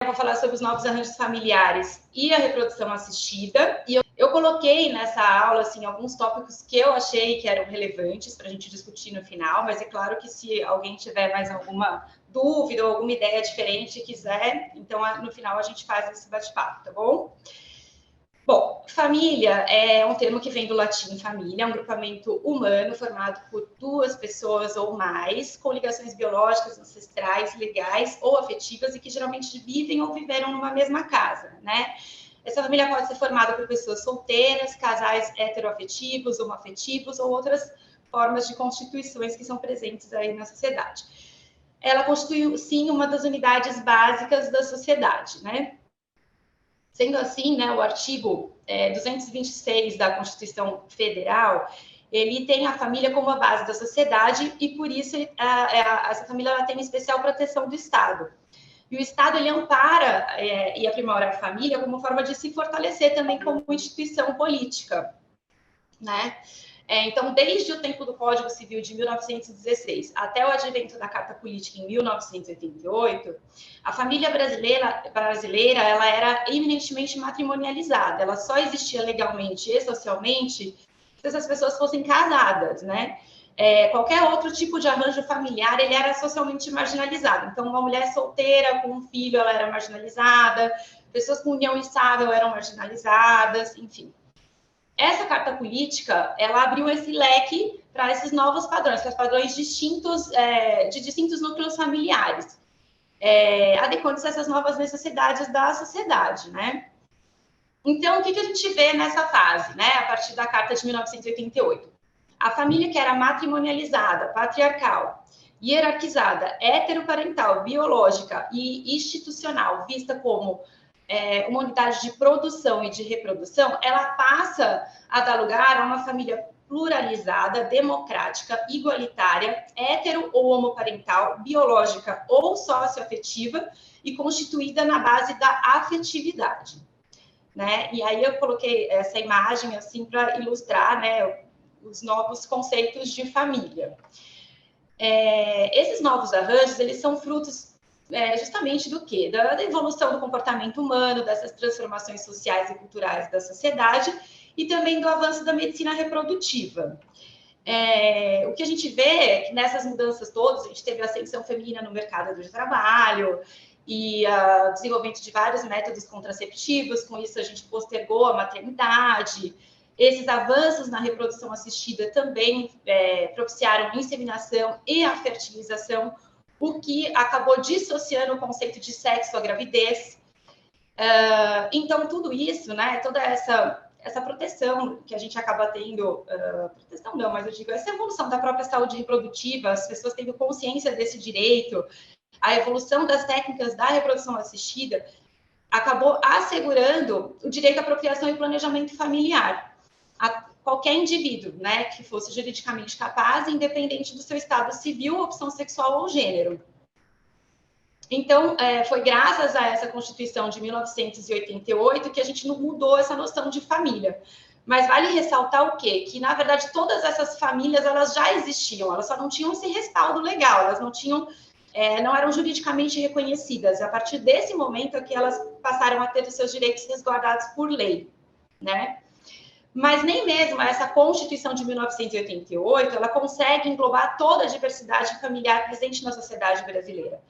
Eu vou falar sobre os novos arranjos familiares e a reprodução assistida. E eu coloquei nessa aula assim, alguns tópicos que eu achei que eram relevantes para a gente discutir no final, mas é claro que se alguém tiver mais alguma dúvida ou alguma ideia diferente quiser, então no final a gente faz esse bate-papo, tá bom? Bom, família é um termo que vem do latim família, é um grupamento humano formado por duas pessoas ou mais, com ligações biológicas, ancestrais, legais ou afetivas e que geralmente vivem ou viveram numa mesma casa, né? Essa família pode ser formada por pessoas solteiras, casais heteroafetivos, homoafetivos ou outras formas de constituições que são presentes aí na sociedade. Ela constitui, sim, uma das unidades básicas da sociedade, né? Sendo assim, né, o artigo 226 da Constituição Federal, ele tem a família como a base da sociedade e, por isso, essa família ela tem especial proteção do Estado. E o Estado, ele ampara e aprimora a família como forma de se fortalecer também como instituição política, né? Então, desde o tempo do Código Civil de 1916 até o advento da Carta Política em 1988, a família brasileira ela era eminentemente matrimonializada. Ela só existia legalmente e socialmente se essas pessoas fossem casadas, né? Qualquer outro tipo de arranjo familiar, ele era socialmente marginalizado. Então, uma mulher solteira com um filho, ela era marginalizada, pessoas com união estável eram marginalizadas, enfim. Essa carta política, ela abriu esse leque para esses novos padrões, para os padrões distintos, de distintos núcleos familiares, adequando-se a essas novas necessidades da sociedade, né? Então, o que a gente vê nessa fase, né, a partir da Carta de 1988? A família que era matrimonializada, patriarcal, hierarquizada, heteroparental, biológica e institucional, vista como uma unidade de produção e de reprodução, ela passa a dar lugar a uma família pluralizada, democrática, igualitária, hetero ou homoparental, biológica ou socioafetiva e constituída na base da afetividade, né? E aí eu coloquei essa imagem assim para ilustrar, né, os novos conceitos de família. Esses novos arranjos, eles são frutos justamente do quê? Da evolução do comportamento humano, dessas transformações sociais e culturais da sociedade e também do avanço da medicina reprodutiva. O que a gente vê é que nessas mudanças todas, a gente teve a ascensão feminina no mercado de trabalho e o desenvolvimento de vários métodos contraceptivos, com isso a gente postergou a maternidade. Esses avanços na reprodução assistida também propiciaram a inseminação e a fertilização, o que acabou dissociando o conceito de sexo à gravidez. Então, tudo isso, né, toda essa proteção que a gente acaba tendo, proteção não, mas eu digo, essa evolução da própria saúde reprodutiva, as pessoas tendo consciência desse direito, a evolução das técnicas da reprodução assistida, acabou assegurando o direito à procriação e planejamento familiar a qualquer indivíduo, né, que fosse juridicamente capaz, independente do seu estado civil, opção sexual ou gênero. Então, foi graças a essa Constituição de 1988 que a gente não mudou essa noção de família. Mas vale ressaltar o quê? Que, na verdade, todas essas famílias, elas já existiam, elas só não tinham esse respaldo legal, elas não tinham, não eram juridicamente reconhecidas. A partir desse momento é que elas passaram a ter os seus direitos resguardados por lei, né? Mas nem mesmo essa Constituição de 1988, ela consegue englobar toda a diversidade familiar presente na sociedade brasileira.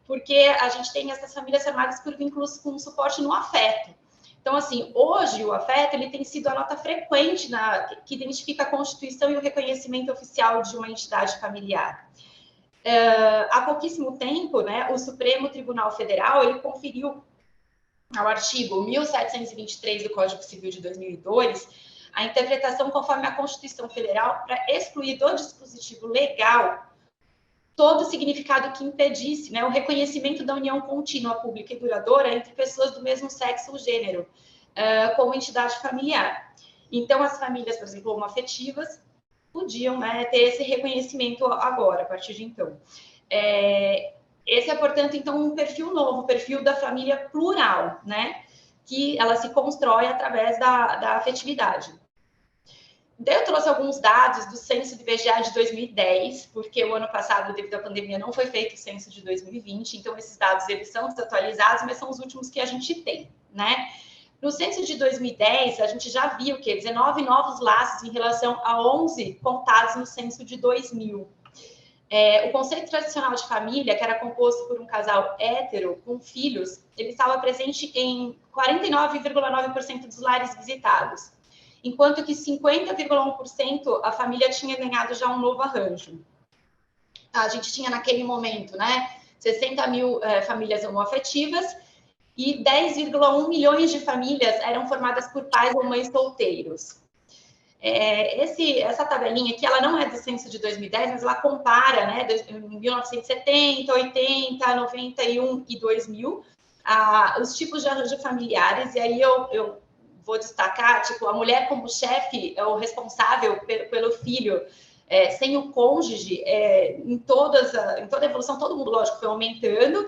Porque a gente tem essas famílias formadas por vínculos com suporte no afeto. Então, assim, hoje o afeto ele tem sido a nota frequente que identifica a constituição e o reconhecimento oficial de uma entidade familiar. Há pouquíssimo tempo, né, o Supremo Tribunal Federal ele conferiu ao artigo 1723 do Código Civil de 2002 a interpretação conforme a Constituição Federal para excluir do dispositivo legal todo o significado que impedisse, né, o reconhecimento da união contínua, pública e duradoura entre pessoas do mesmo sexo ou gênero, como entidade familiar. Então, as famílias, por exemplo, homoafetivas, podiam, né, ter esse reconhecimento agora, a partir de então. Esse é, portanto, então, um perfil novo, o perfil da família plural, né, que ela se constrói através da afetividade. Daí eu trouxe alguns dados do censo do IBGE de 2010, porque o ano passado, devido à pandemia, não foi feito o censo de 2020, então esses dados eles são desatualizados, mas são os últimos que a gente tem, né? No censo de 2010, a gente já viu que 19 novos laços em relação a 11 contados no censo de 2000. O conceito tradicional de família, que era composto por um casal hétero com filhos, ele estava presente em 49,9% dos lares visitados, enquanto que 50,1% a família tinha ganhado já um novo arranjo. A gente tinha naquele momento, né, 60 mil famílias homoafetivas e 10,1 milhões de famílias eram formadas por pais ou mães solteiros. Essa tabelinha aqui, ela não é do censo de 2010, mas ela compara, né, em 1970, 80, 91 e 2000, os tipos de arranjo familiares, e aí eu vou destacar, tipo, a mulher como chefe é o responsável pelo filho, sem o cônjuge, em toda a evolução, todo mundo, lógico, foi aumentando,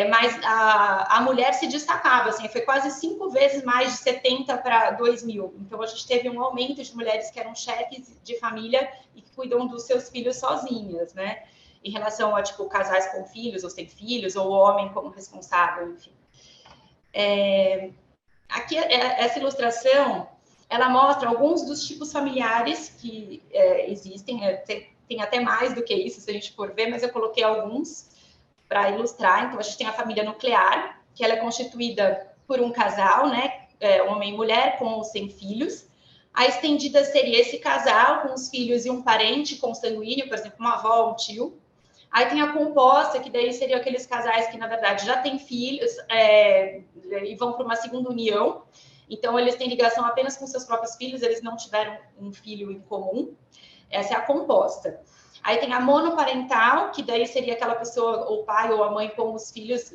mas a mulher se destacava, assim, foi quase 5 vezes mais de 70 para 2000. Então, a gente teve um aumento de mulheres que eram chefes de família e que cuidam dos seus filhos sozinhas, né? Em relação a, tipo, casais com filhos ou sem filhos, ou o homem como responsável, enfim. Aqui, essa ilustração, ela mostra alguns dos tipos familiares que existem, tem até mais do que isso, se a gente for ver, mas eu coloquei alguns para ilustrar. Então, a gente tem a família nuclear, que ela é constituída por um casal, né, homem e mulher, com ou sem filhos. A estendida seria esse casal com os filhos e um parente consanguíneo, por exemplo, uma avó, um tio. Aí tem a composta, que daí seriam aqueles casais que, na verdade, já têm filhos e vão para uma segunda união. Então, eles têm ligação apenas com seus próprios filhos, eles não tiveram um filho em comum. Essa é a composta. Aí tem a monoparental, que daí seria aquela pessoa, ou o pai ou a mãe com os filhos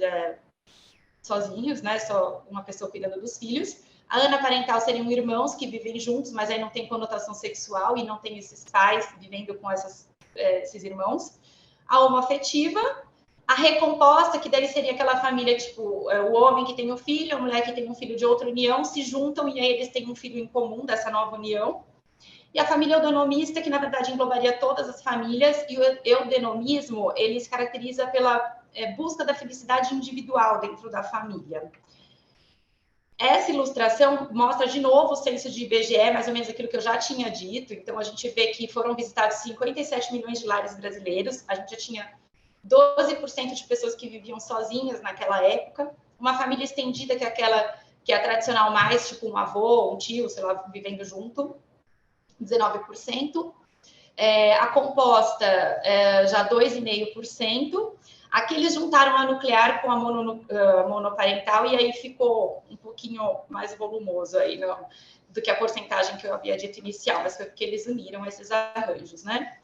sozinhos, né? Só uma pessoa cuidando dos filhos. A anaparental seriam irmãos que vivem juntos, mas aí não tem conotação sexual e não tem esses pais vivendo com esses irmãos. A homoafetiva, a recomposta, que daí seria aquela família, tipo, o homem que tem um filho, a mulher que tem um filho de outra união, se juntam e aí eles têm um filho em comum dessa nova união. E a família eudenomista, que na verdade englobaria todas as famílias, e o eudenomismo, ele se caracteriza pela busca da felicidade individual dentro da família. Essa ilustração mostra de novo o censo de IBGE, mais ou menos aquilo que eu já tinha dito. Então, a gente vê que foram visitados 57 milhões de lares brasileiros, a gente já tinha 12% de pessoas que viviam sozinhas naquela época, uma família estendida, que é aquela que é a tradicional mais, tipo um avô, um tio, sei lá, vivendo junto, 19%, a composta já 2,5%. Aqui eles juntaram a nuclear com a monoparental e aí ficou um pouquinho mais volumoso aí do que a porcentagem que eu havia dito inicial, mas foi porque eles uniram esses arranjos, né?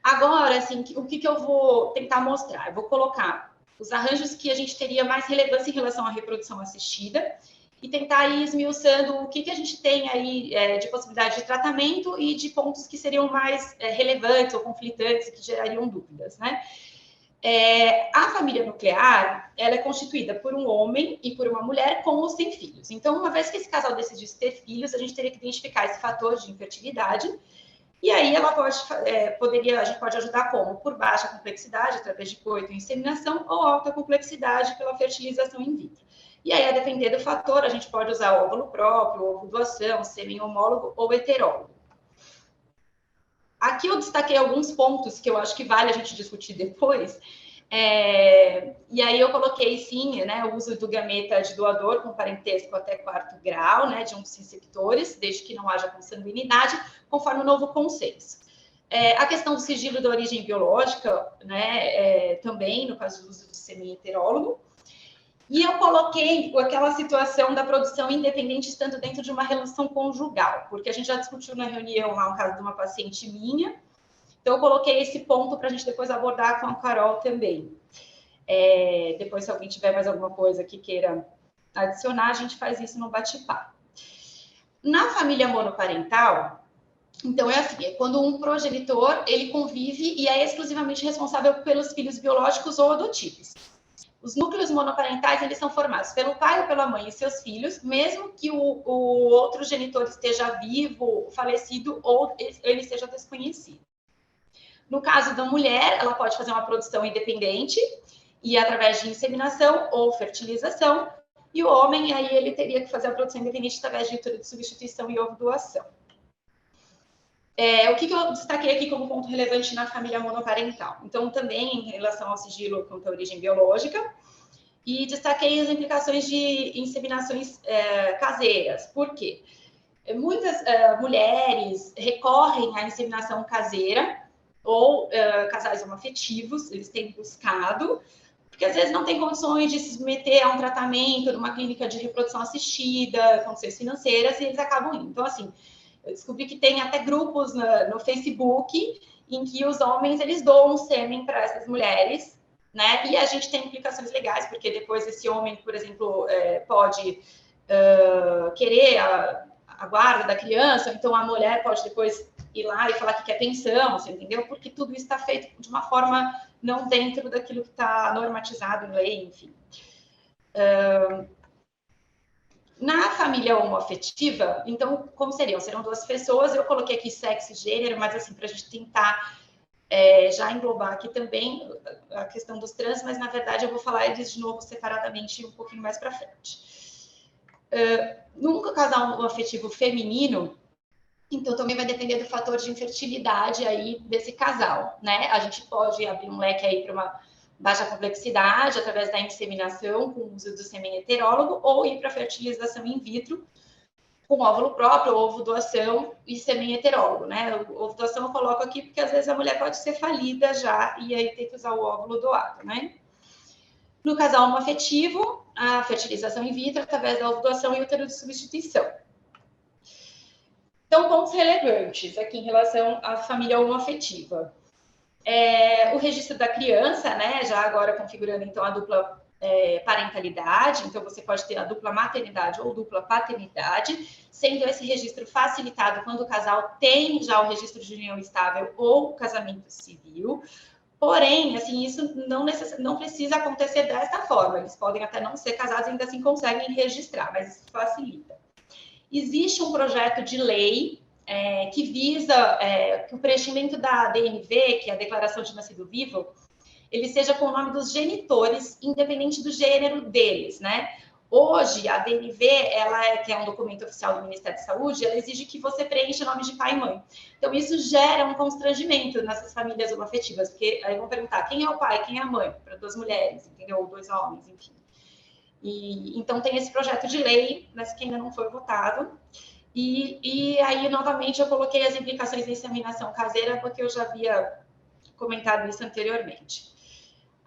Agora, assim, o que eu vou tentar mostrar? Eu vou colocar os arranjos que a gente teria mais relevância em relação à reprodução assistida e tentar ir esmiuçando o que a gente tem aí de possibilidade de tratamento e de pontos que seriam mais relevantes ou conflitantes, que gerariam dúvidas, né? A família nuclear, ela é constituída por um homem e por uma mulher com ou sem filhos. Então, uma vez que esse casal decidisse ter filhos, a gente teria que identificar esse fator de infertilidade e aí ela a gente pode ajudar como? Por baixa complexidade, através de coito e inseminação, ou alta complexidade pela fertilização in vitro. E aí, a depender do fator, a gente pode usar óvulo próprio, ovo doação, sêmen homólogo ou heterólogo. Aqui eu destaquei alguns pontos que eu acho que vale a gente discutir depois. E aí eu coloquei, sim, né, o uso do gameta de doador com parentesco até 4º grau, né, de um dos receptores, desde que não haja consanguinidade, conforme o novo consenso. A questão do sigilo da origem biológica, né, também, no caso do uso do sêmen heterólogo. E eu coloquei aquela situação da produção independente estando dentro de uma relação conjugal, porque a gente já discutiu na reunião lá um caso de uma paciente minha, então eu coloquei esse ponto para a gente depois abordar com a Carol também. Depois, se alguém tiver mais alguma coisa que queira adicionar, a gente faz isso no bate-papo. Na família monoparental, então é assim, quando um progenitor, ele convive e é exclusivamente responsável pelos filhos biológicos ou adotivos. Os núcleos monoparentais, eles são formados pelo pai ou pela mãe e seus filhos, mesmo que o outro genitor esteja vivo, falecido ou ele seja desconhecido. No caso da mulher, ela pode fazer uma produção independente e através de inseminação ou fertilização, e o homem, aí ele teria que fazer a produção independente através de útero de substituição e ovo-doação. O que eu destaquei aqui como ponto relevante na família monoparental? Então, também em relação ao sigilo quanto à origem biológica, e destaquei as implicações de inseminações caseiras. Por quê? Muitas mulheres recorrem à inseminação caseira ou casais homoafetivos, eles têm buscado, porque às vezes não tem condições de se submeter a um tratamento numa clínica de reprodução assistida, condições financeiras, e eles acabam indo. Então, assim, eu descobri que tem até grupos no Facebook em que os homens, eles doam sêmen para essas mulheres, né? E a gente tem implicações legais, porque depois esse homem, por exemplo, pode querer a guarda da criança, então a mulher pode depois ir lá e falar que quer pensão, você entendeu? Porque tudo isso está feito de uma forma não dentro daquilo que está normatizado em lei, enfim. Na família homoafetiva, então, como seriam? Serão duas pessoas, eu coloquei aqui sexo e gênero, mas assim, para a gente tentar já englobar aqui também a questão dos trans, mas na verdade eu vou falar eles de novo separadamente um pouquinho mais para frente. Num casal afetivo feminino, então também vai depender do fator de infertilidade aí desse casal, né? A gente pode abrir um leque aí para uma baixa complexidade através da inseminação com o uso do sêmen heterólogo ou ir para fertilização in vitro com óvulo próprio, ovo doação e sêmen heterólogo, né? O ovo doação eu coloco aqui porque às vezes a mulher pode ser falida já e aí tem que usar o óvulo doado, né? No casal homoafetivo, a fertilização in vitro através da ovo doação e útero de substituição. Então, pontos relevantes aqui em relação à família homoafetiva. O registro da criança, né? Já agora configurando então a dupla parentalidade, então você pode ter a dupla maternidade ou dupla paternidade, sendo esse registro facilitado quando o casal tem já o registro de união estável ou casamento civil. Porém, assim, isso não precisa acontecer desta forma. Eles podem até não ser casados e ainda assim conseguem registrar, mas isso facilita. Existe um projeto de lei que visa que o preenchimento da DNV, que é a Declaração de Nascido Vivo, ele seja com o nome dos genitores, independente do gênero deles, né? Hoje, a DNV, que é um documento oficial do Ministério da Saúde, ela exige que você preencha o nome de pai e mãe. Então, isso gera um constrangimento nessas famílias homoafetivas, porque aí vão perguntar quem é o pai, quem é a mãe, para duas mulheres, entendeu? Ou dois homens, enfim. Então, tem esse projeto de lei, mas que ainda não foi votado. E aí, novamente, eu coloquei as implicações da inseminação caseira, porque eu já havia comentado isso anteriormente.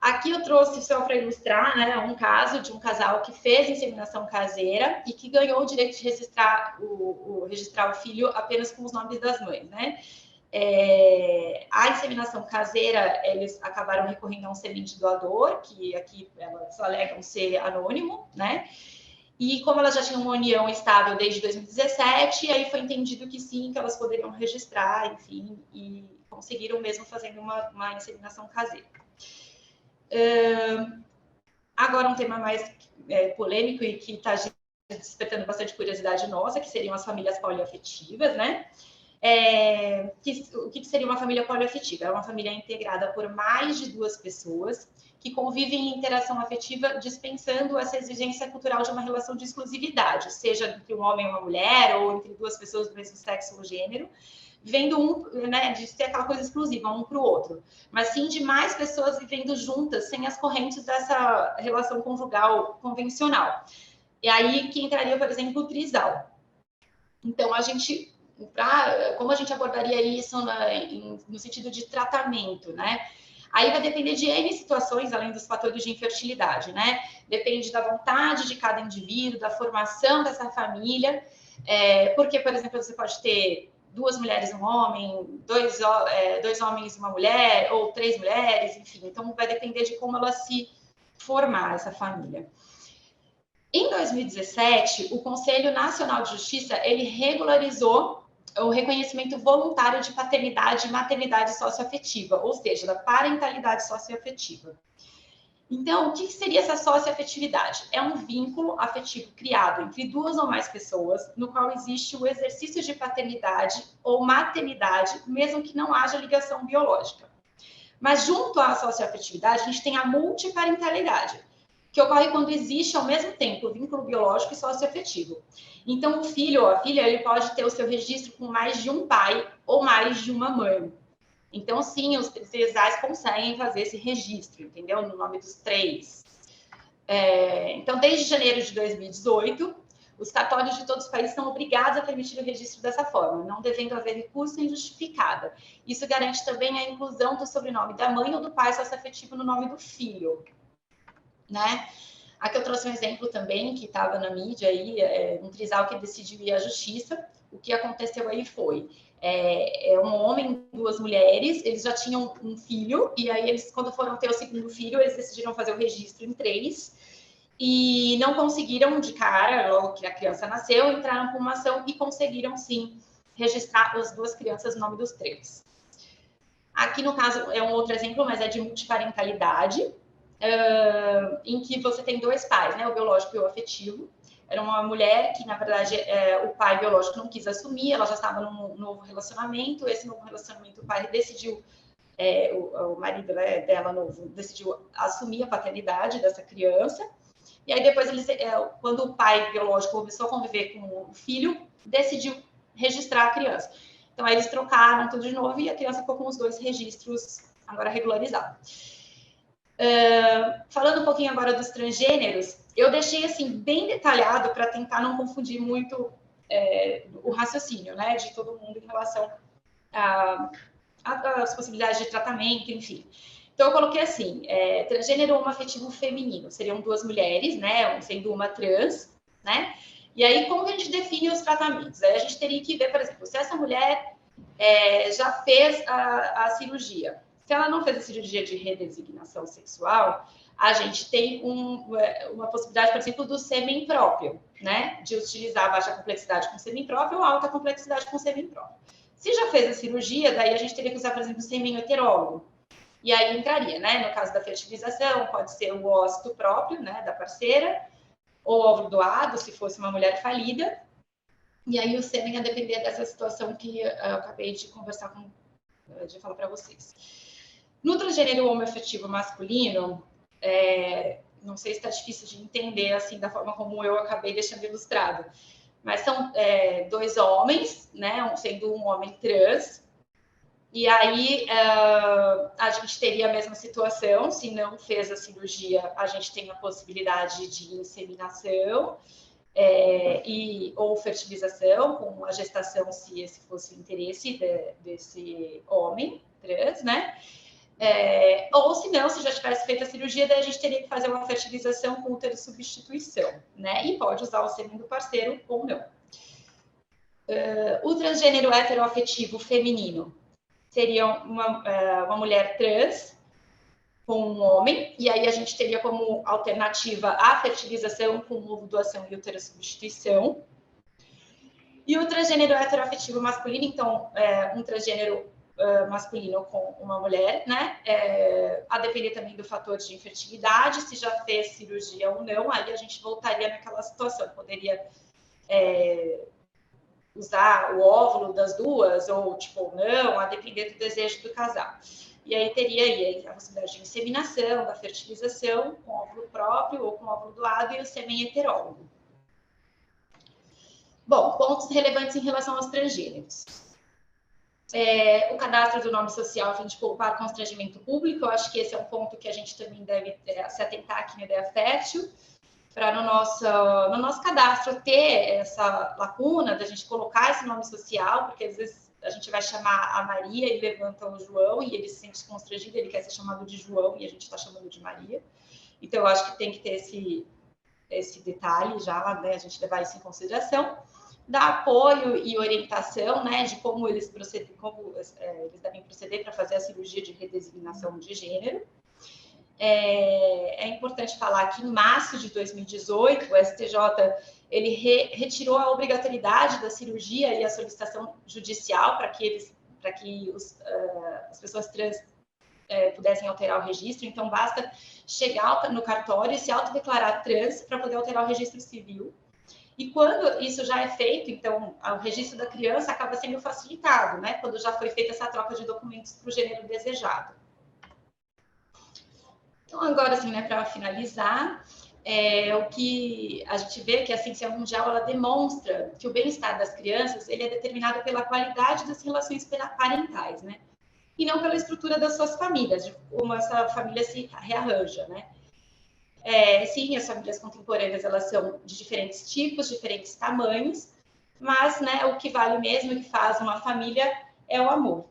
Aqui eu trouxe só para ilustrar, né, um caso de um casal que fez inseminação caseira e que ganhou o direito de registrar o filho apenas com os nomes das mães, né? A inseminação caseira, eles acabaram recorrendo a um semente doador, que aqui elas alegam ser anônimo, né? E como elas já tinham uma união estável desde 2017, aí foi entendido que sim, que elas poderiam registrar, enfim, e conseguiram mesmo fazendo uma inseminação caseira. Agora um tema mais polêmico e que está despertando bastante curiosidade nossa, que seriam as famílias poliafetivas, né? O que seria uma família poliafetiva? É uma família integrada por mais de duas pessoas que convivem em interação afetiva, dispensando essa exigência cultural de uma relação de exclusividade, seja entre um homem e uma mulher, ou entre duas pessoas do mesmo sexo ou gênero, vivendo né, de ser aquela coisa exclusiva, um para o outro, mas sim de mais pessoas vivendo juntas, sem as correntes dessa relação conjugal convencional. E aí que entraria, por exemplo, o trisal. Então, como a gente abordaria isso no sentido de tratamento, né? Aí vai depender de N situações, além dos fatores de infertilidade, né? Depende da vontade de cada indivíduo, da formação dessa família, porque, por exemplo, você pode ter duas mulheres e um homem, dois homens e uma mulher, ou três mulheres, enfim. Então, vai depender de como ela se formar, essa família. Em 2017, o Conselho Nacional de Justiça, ele regularizou o reconhecimento voluntário de paternidade e maternidade socioafetiva, ou seja, da parentalidade socioafetiva. Então, o que seria essa socioafetividade? É um vínculo afetivo criado entre duas ou mais pessoas, no qual existe o exercício de paternidade ou maternidade, mesmo que não haja ligação biológica. Mas junto à socioafetividade, a gente tem a multiparentalidade, que ocorre quando existe ao mesmo tempo vínculo biológico e socioafetivo. Então, o filho ou a filha, ele pode ter o seu registro com mais de um pai ou mais de uma mãe. Então, sim, os casais conseguem fazer esse registro, entendeu? No nome dos três. Então, desde janeiro de 2018, os cartórios de todos os países são obrigados a permitir o registro dessa forma, não devendo haver recurso injustificado. Isso garante também a inclusão do sobrenome da mãe ou do pai socioafetivo no nome do filho, né? Aqui eu trouxe um exemplo também que estava na mídia aí, um trisal que decidiu ir à justiça. O que aconteceu aí foi um homem e duas mulheres, eles já tinham um filho, e aí eles, quando foram ter o segundo filho, eles decidiram fazer o registro em 3, e não conseguiram de cara, logo que a criança nasceu, entraram com uma ação e conseguiram, sim, registrar as duas crianças no nome dos 3. Aqui, no caso, é um outro exemplo, mas é de multiparentalidade, em que você tem dois pais, né, o biológico e o afetivo. Era uma mulher que, na verdade, o pai biológico não quis assumir, ela já estava num novo relacionamento, esse novo relacionamento o pai decidiu, o marido dela novo decidiu assumir a paternidade dessa criança, e aí depois, quando o pai biológico começou a conviver com o filho, decidiu registrar a criança. Então, aí eles trocaram tudo de novo e a criança ficou com os dois registros agora regularizados. Falando um pouquinho agora dos transgêneros, eu deixei assim bem detalhado para tentar não confundir muito o raciocínio, né, de todo mundo em relação às possibilidades de tratamento, enfim. Então eu coloquei assim, transgênero homoafetivo feminino, seriam duas mulheres, né, sendo uma trans, né? E aí como que a gente define os tratamentos? Aí a gente teria que ver, por exemplo, se essa mulher já fez a cirurgia. Se ela não fez a cirurgia de redesignação sexual, a gente tem uma possibilidade, por exemplo, do sêmen próprio, né? De utilizar baixa complexidade com sêmen próprio ou alta complexidade com sêmen próprio. Se já fez a cirurgia, daí a gente teria que usar, por exemplo, o sêmen heterólogo. E aí entraria, né? No caso da fertilização, pode ser o ócito próprio, né? Da parceira, ou óvulo doado, se fosse uma mulher falida. E aí o sêmen a depender dessa situação que eu acabei de conversar de falar para vocês. No transgênero homoafetivo masculino, não sei se está difícil de entender assim da forma como eu acabei deixando ilustrado, mas são dois homens, né, sendo um homem trans, e aí a gente teria a mesma situação, se não fez a cirurgia, a gente tem a possibilidade de inseminação, ou fertilização com a gestação, se esse fosse o interesse desse homem trans, né? Ou se não, se já tivesse feito a cirurgia, daí a gente teria que fazer uma fertilização com útero de substituição, né? E pode usar o sêmen do parceiro ou não. O transgênero heteroafetivo feminino seria uma mulher trans com um homem, e aí a gente teria como alternativa a fertilização com ovo doação e útero substituição. E o transgênero heteroafetivo masculino, então, um transgênero masculino com uma mulher, né? A depender também do fator de infertilidade, se já fez cirurgia ou não, aí a gente voltaria naquela situação, poderia usar o óvulo das duas, ou tipo, não, a depender do desejo do casal. E aí teria aí a possibilidade de inseminação, da fertilização, com óvulo próprio ou com óvulo doado e o sêmen heterólogo. Bom, pontos relevantes em relação aos transgêneros. O cadastro do nome social, a gente poupar constrangimento público, eu acho que esse é um ponto que a gente também deve se atentar aqui na Ideia Fértil, para no nosso cadastro ter essa lacuna da gente colocar esse nome social, porque às vezes a gente vai chamar a Maria e levanta o João e ele se sente constrangido, ele quer ser chamado de João e a gente está chamando de Maria. Então, eu acho que tem que ter esse detalhe já, né, a gente levar isso em consideração. Dar apoio e orientação, né, de como eles eles devem proceder para fazer a cirurgia de redesignação de gênero. É importante falar que em março de 2018, o STJ ele retirou a obrigatoriedade da cirurgia e a solicitação judicial para que as pessoas trans pudessem alterar o registro, então basta chegar no cartório e se autodeclarar trans para poder alterar o registro civil. E quando isso já é feito, então o registro da criança acaba sendo facilitado, né? Quando já foi feita essa troca de documentos para o gênero desejado. Então, agora, assim, né, para finalizar, o que a gente vê que a ciência mundial ela demonstra que o bem-estar das crianças ele é determinado pela qualidade das relações parentais, né? E não pela estrutura das suas famílias, de como essa família se rearranja, né? Sim, as famílias contemporâneas elas são de diferentes tipos, diferentes tamanhos, mas, né, o que vale mesmo, o que faz uma família é o amor.